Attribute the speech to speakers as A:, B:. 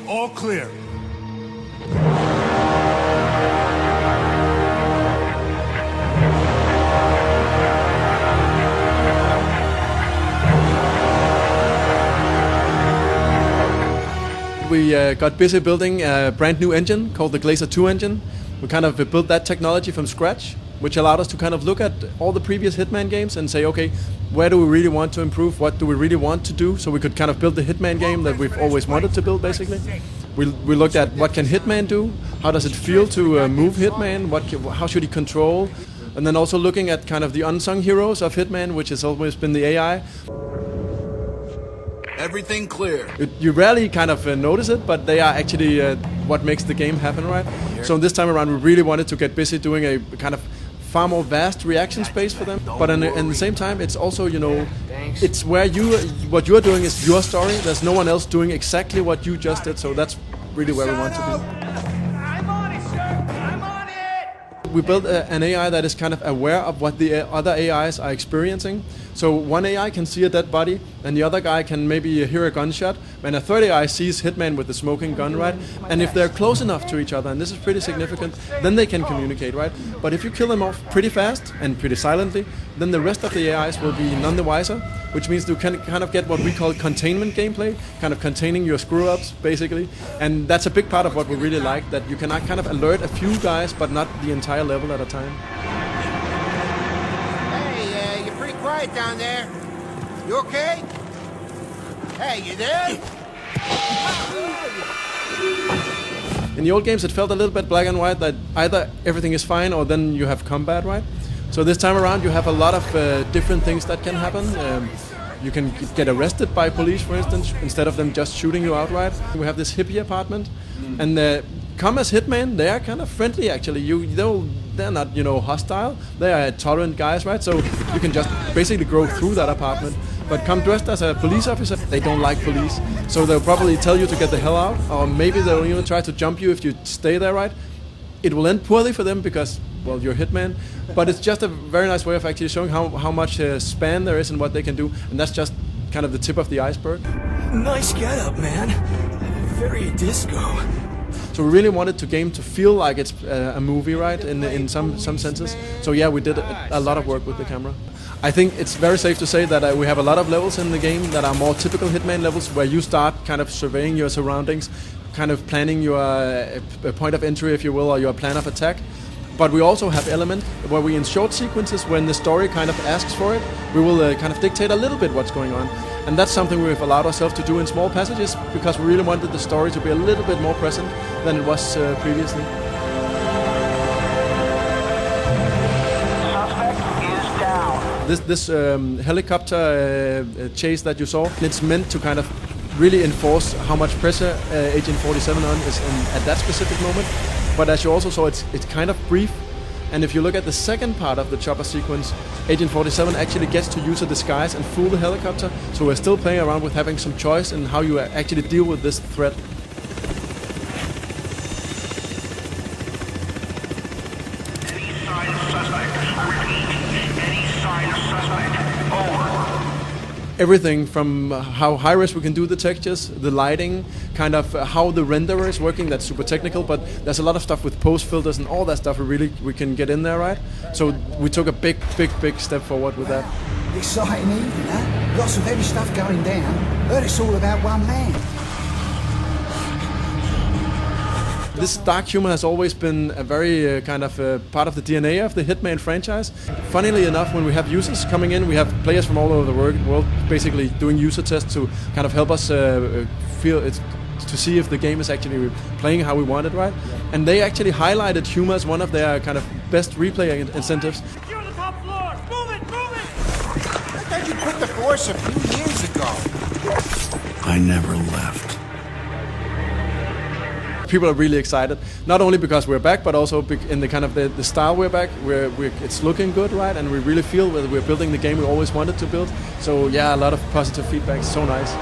A: all clear.
B: We got busy building a brand new engine called the Glazer 2 engine. We kind of built that technology from scratch, which allowed us to kind of look at all the previous Hitman games and say, okay, where do we really want to improve? What do we really want to do? So we could kind of build the Hitman game that we've always wanted to build, basically. We looked at what can Hitman do? How does it feel to move Hitman? How should he control? And then also looking at kind of the unsung heroes of Hitman, which has always been the AI.
A: Everything clear.
B: You rarely kind of notice it, but they are actually what makes the game happen, right? So this time around, we really wanted to get busy doing a kind of far more vast reaction space for them. But at the same time, it's also, you know, it's where what you're doing is your story. There's no one else doing exactly what you just did, so that's really where we want to be.
C: I'm on it, sir. I'm on it.
B: We built an AI that is kind of aware of what the other AIs are experiencing. So one AI can see a dead body, and the other guy can maybe hear a gunshot, and a third AI sees Hitman with the smoking gun, right? And if they're close enough to each other, and this is pretty significant, then they can communicate, right? But if you kill them off pretty fast and pretty silently, then the rest of the AIs will be none the wiser, which means you can kind of get what we call containment gameplay, kind of containing your screw-ups, basically. And that's a big part of what we really like, that you can kind of alert a few guys, but not the entire level at a time.
C: Quiet down there. You okay? Hey, you there?
B: In the old games, it felt a little bit black and white, that either everything is fine or then you have combat, right? So this time around, you have a lot of different things that can happen. You can get arrested by police, for instance, instead of them just shooting you outright. We have this hippie apartment, and come as Hitman, they are kind of friendly, actually. They're not, you know, hostile. They are tolerant guys, right? So you can just basically go through that apartment. But come dressed as a police officer, they don't like police. So they'll probably tell you to get the hell out, or maybe they'll even try to jump you if you stay there, right? It will end poorly for them because, well, you're Hitman. But it's just a very nice way of actually showing how much span there is and what they can do. And that's just kind of the tip of the iceberg.
D: Nice getup, man. Very disco.
B: So we really wanted the game to feel like it's a movie, right, in some senses. So yeah, we did a lot of work with the camera. I think it's very safe to say that we have a lot of levels in the game that are more typical Hitman levels, where you start kind of surveying your surroundings, kind of planning your point of entry, if you will, or your plan of attack. But we also have elements where we, in short sequences, when the story kind of asks for it, we will kind of dictate a little bit what's going on. And that's something we've allowed ourselves to do in small passages, because we really wanted the story to be a little bit more present than it was previously.
C: Suspect is down.
B: This helicopter chase that you saw, it's meant to kind of really enforce how much pressure Agent 47 on is at that specific moment. But as you also saw, it's kind of brief. And if you look at the second part of the chopper sequence, Agent 47 actually gets to use a disguise and fool the helicopter. So we're still playing around with having some choice in how you actually deal with this threat.
C: Any sign of suspect. I repeat, any sign of suspect. Over.
B: Everything from how high res we can do the textures, the lighting, kind of how the renderer is working, that's super technical, but there's a lot of stuff with post filters and all that stuff we can get in there, right? So we took a big step forward with that.
E: Exciting evening, huh? Lots of heavy stuff going down. Heard it's all about one man.
B: This dark humor has always been a very kind of part of the DNA of the Hitman franchise. Funnily enough, when we have users coming in, we have players from all over the world basically doing user tests to kind of help us feel it, to see if the game is actually playing how we want it, right? And they actually highlighted humor as one of their kind of best replay incentives.
C: You're on the top floor. Move it, move it. I thought you quit the force a few years ago.
A: I never left.
B: People are really excited, not only because we're back, but also in the kind of the style we're back. It's looking good, right? And we really feel that we're building the game we always wanted to build. So yeah, a lot of positive feedback. So nice.